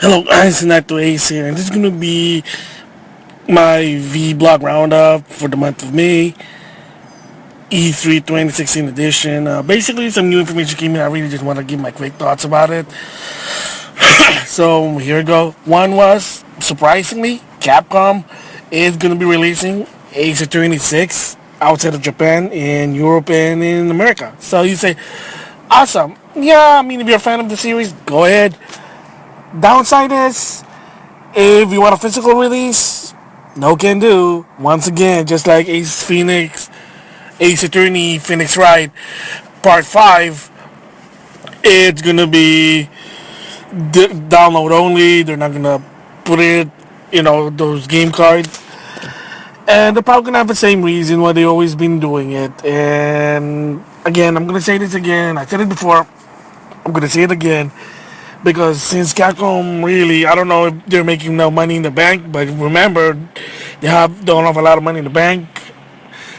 Hello guys, it's NautoAce here, and this is going to be my V-Blog Roundup for the month of May, E3 2016 edition. Basically, some new information came in. I really just want to give my quick thoughts about it. So, here we go. One was, surprisingly, Capcom is going to be releasing Ace Attorney 6 outside of Japan, in Europe, and in America. So you say, awesome. Yeah, I mean, if you're a fan of the series, go ahead. Downside is, if you want a physical release, no can do. Once again, just like Ace Attorney Phoenix Wright Part 5, it's gonna be download only. They're not gonna put it, those game cards. And they're probably gonna have the same reason why they always been doing it. And again, I'm gonna say this again. I said it before. I'm gonna say it again. Because since Capcom really, I don't know if they're making no money in the bank, but remember, don't have a lot of money in the bank.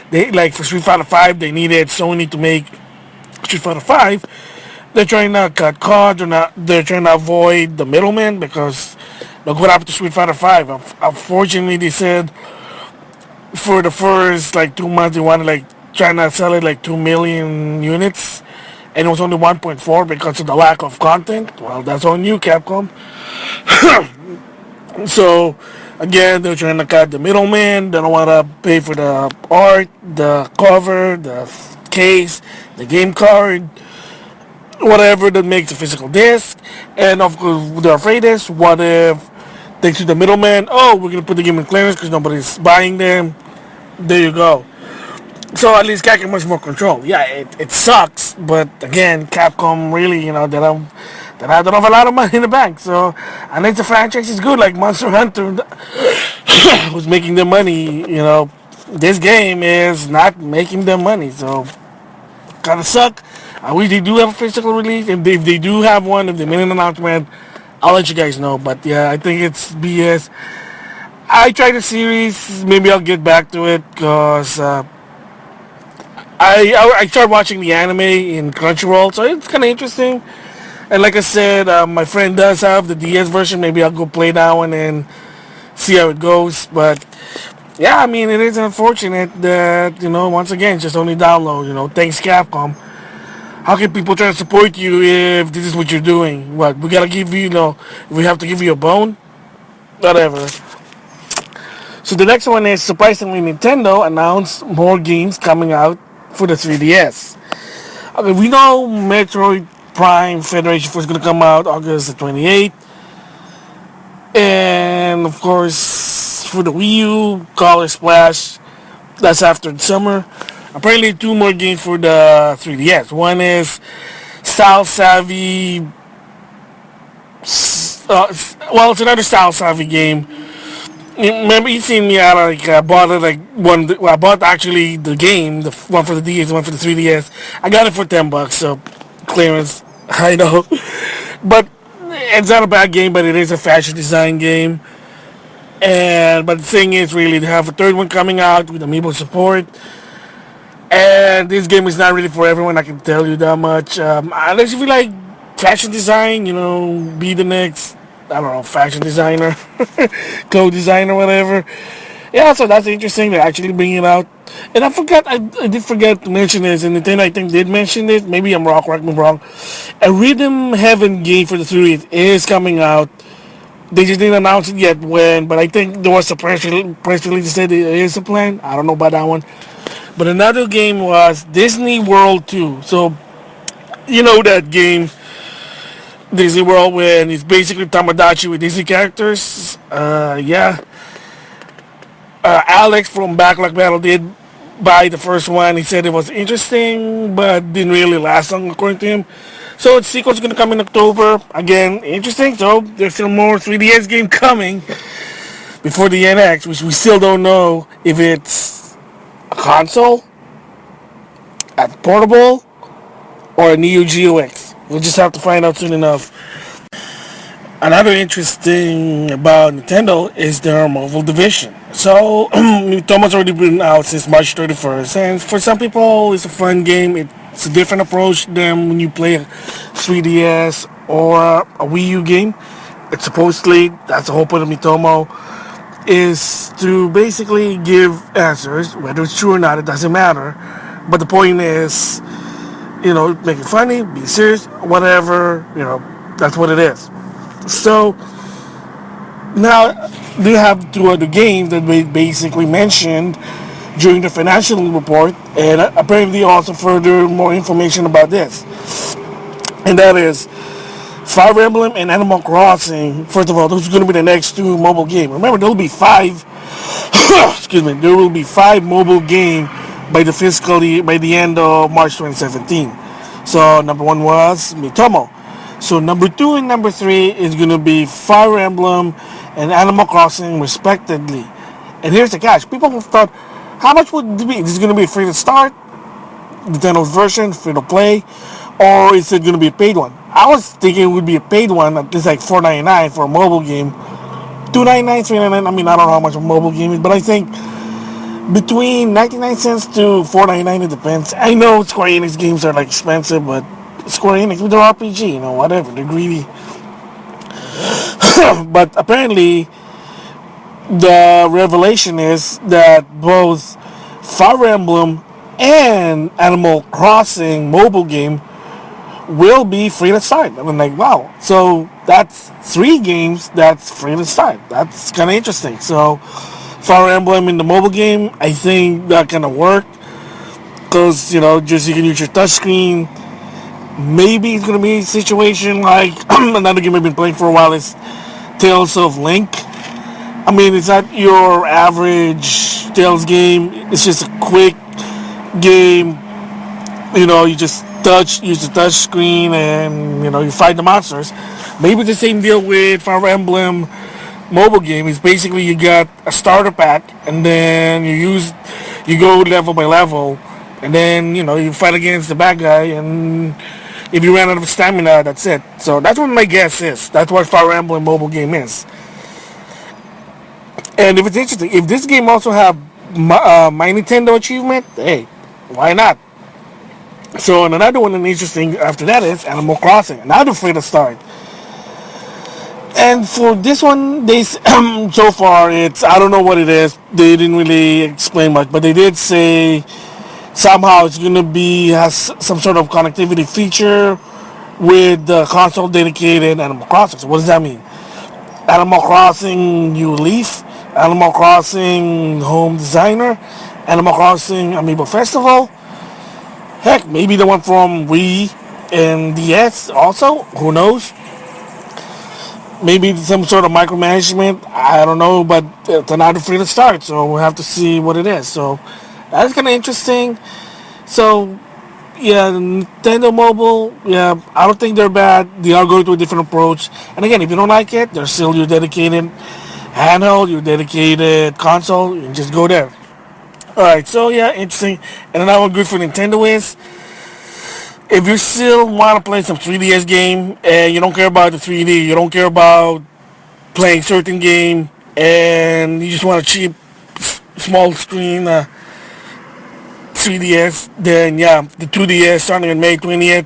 They, like, for Street Fighter 5, they needed Sony to make Street Fighter 5. They're trying to cut costs. They're trying to avoid the middleman, because look what happened to Street Fighter 5. Unfortunately, they said for the first like 2 months they wanted, like, trying to sell it like 2 million units, and it was only 1.4 because of the lack of content. Well, that's on you, Capcom. So, again, they're trying to cut the middleman. They don't want to pay for the art, the cover, the case, the game card, whatever that makes a physical disc. And of course, they're afraid is, what if they see the middleman? Oh, we're going to put the game in clearance because nobody's buying them. There you go. So at least Capcom has more control. Yeah, it sucks, but again, Capcom really, they don't have a lot of money in the bank. So unless the franchise is good, like Monster Hunter, who's making their money, this game is not making them money. So kind of suck. I wish they do have a physical release. If they do have one, if they made an announcement, I'll let you guys know. But yeah, I think it's BS. I tried the series. Maybe I'll get back to it because I started watching the anime in Crunchyroll, so it's kind of interesting. And like I said, my friend does have the DS version. Maybe I'll go play that one and see how it goes. But yeah, I mean, it is unfortunate that, once again, just only download. Thanks Capcom. How can people try to support you if this is what you're doing? What, we gotta give you, we have to give you a bone? Whatever. So the next one is, surprisingly, Nintendo announced more games coming out for the 3DS. Okay, we know Metroid Prime Federation Force is going to come out August the 28th. And of course, for the Wii U, Color Splash, that's after the summer. Apparently, two more games for the 3DS. One is Style Savvy. It's another Style Savvy game. Remember, you seen me out, like, I bought it, like, I bought actually the game, the one for the DS, the one for the 3DS. I got it for $10, so clearance. I know. But it's not a bad game, but it is a fashion design game. But the thing is, really, they have a third one coming out with amiibo support. And this game is not really for everyone, I can tell you that much. Unless if you like fashion design, be the next, I don't know, fashion designer, clothes designer, whatever. Yeah, so that's interesting. They're actually bringing it out. And I did forget to mention this, and Nintendo, I think, did mention this. Maybe I'm wrong, correct me if I'm wrong. A Rhythm Heaven game for the 3DS is coming out. They just didn't announce it yet when, but I think there was a press release that said there is a plan. I don't know about that one. But another game was Disney World 2. So, that game, Disney World, when it's basically Tamagotchi with Disney characters. Yeah. Alex from Backlog Battle did buy the first one. He said it was interesting, but didn't really last long, according to him. So the sequel's going to come in October. Again, interesting. So there's still more 3DS game coming before the NX, which we still don't know if it's a console, a portable, or a Neo Geo X. We'll just have to find out soon enough. Another interesting about Nintendo is their mobile division. So, Thomas already been out since March 31st, and for some people, it's a fun game. It's a different approach than when you play a 3DS or a Wii U game. It's supposedly, that's the whole point of Mitomo, is to basically give answers. Whether it's true or not, it doesn't matter. But the point is, make it funny, be serious, whatever, that's what it is. So now they have two other games that we basically mentioned during the financial report, and apparently also further more information about this. And that is Fire Emblem and Animal Crossing. First of all, those are going to be the next two mobile games. Remember, there will be five. excuse me. There will be five mobile games by the fiscal year, by the end of March 2017. So number one was Mitomo. So number two and number three is going to be Fire Emblem and Animal Crossing, respectively. And here's the catch: people thought, how much would it be? Is this going to be free to start? Nintendo's version, free to play, or is it going to be a paid one? I was thinking it would be a paid one. It's like $4.99 for a mobile game, $2.99, $3.99. I mean, I don't know how much a mobile game is, but I think between 99 cents to $4.99, it depends. I know Square Enix games are like expensive, but Square Enix with their RPG, whatever, they're greedy. But apparently, the revelation is that both Fire Emblem and Animal Crossing mobile game will be free to start. I mean, like, wow. So that's three games that's free to start. That's kind of interesting. So Fire Emblem in the mobile game, I think that kind of worked because, just you can use your touchscreen. Maybe it's going to be a situation like another game I've been playing for a while is Tales of Link. I mean, it's not your average Tales game. It's just a quick game. You just use the touch screen and, you fight the monsters. Maybe the same deal with Fire Emblem mobile game. Is basically you got a starter pack and then you go level by level and then, you fight against the bad guy, and if you ran out of stamina, that's it. So that's what my guess is. That's what Fire Emblem mobile game is. And if it's interesting, if this game also have my Nintendo achievement, hey, why not? So another one interesting after that is Animal Crossing, another free to start. And for this one, they so far I don't know what it is. They didn't really explain much, but they did say somehow it's gonna has some sort of connectivity feature with the console dedicated Animal Crossing. So what does that mean? Animal Crossing New Leaf, Animal Crossing Home Designer, Animal Crossing Amiibo Festival. Heck, maybe the one from Wii and DS also. Who knows? Maybe some sort of micromanagement. I don't know, but it's another free to start, so we'll have to see what it is. So that's kind of interesting. So yeah, Nintendo Mobile. Yeah, I don't think they're bad. They are going to a different approach. And again, if you don't like it, they're still your dedicated handheld, your dedicated console. You can just go there. All right, so yeah, interesting. And another good for Nintendo is if you still want to play some 3DS game and you don't care about the 3D, you don't care about playing certain game, and you just want a cheap, small screen 3DS, then yeah, the 2DS starting on May 20th,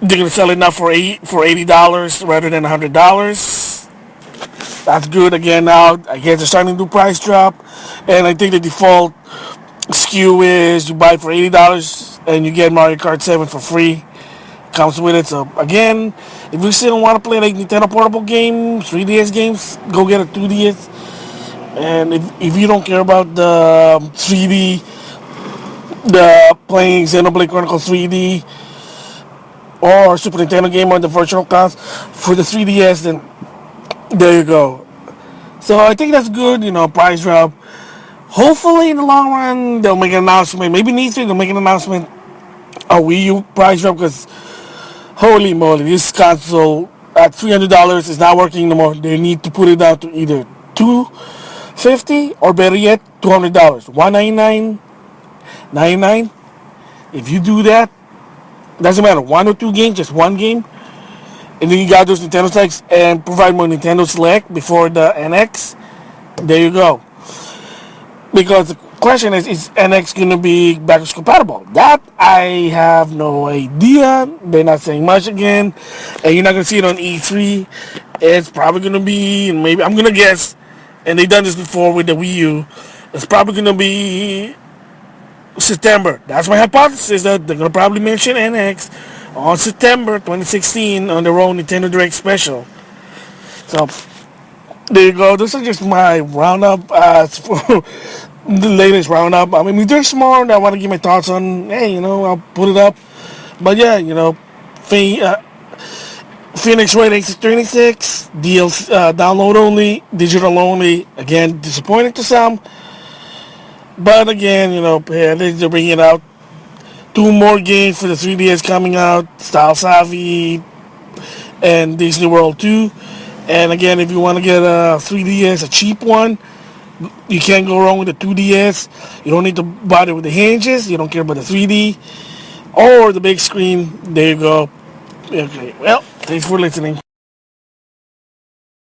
they're gonna sell it now for $80 rather than $100. That's good. Again, now I guess they're starting to do price drop, and I think the default SKU is you buy it for $80 and you get Mario Kart 7 for free. Comes with it. So again, if you still want to play like Nintendo portable games, 3DS games, go get a 2DS. And if you don't care about the 3D, the playing Xenoblade Chronicles 3D or Super Nintendo game on the virtual console for the 3DS, then there you go. So I think that's good, price drop. Hopefully in the long run they'll make an announcement. Maybe next week they'll make an announcement a Wii U price drop, because holy moly, this console at $300 is not working no more. They need to put it down to either $250 or better yet $200. $199.99. If you do that, doesn't matter, one or two games, just one game, and then you got those Nintendo Selects and provide more Nintendo Select before the NX. There you go. Because question is NX gonna be backwards compatible? That I have no idea. They're not saying much again, and you're not gonna see it on E3. It's probably gonna be, maybe I'm gonna guess, and they've done this before with the Wii U. It's probably gonna be September. That's my hypothesis, that they're gonna probably mention NX on September 2016 on their own Nintendo Direct special. So there you go. This is just my roundup for the latest roundup. I mean, there's more that I want to give my thoughts on. Hey, I'll put it up. But yeah, Phoenix Wright X36, DLC, download only, digital only. Again, disappointing to some. But again, they're bringing out 2 more games for the 3DS coming out, Style Savvy and Disney World 2. And again, if you want to get a 3DS, a cheap one, you can't go wrong with the 2DS. You don't need to bother with the hinges. You don't care about the 3D or the big screen. There you go. Okay, well, thanks for listening.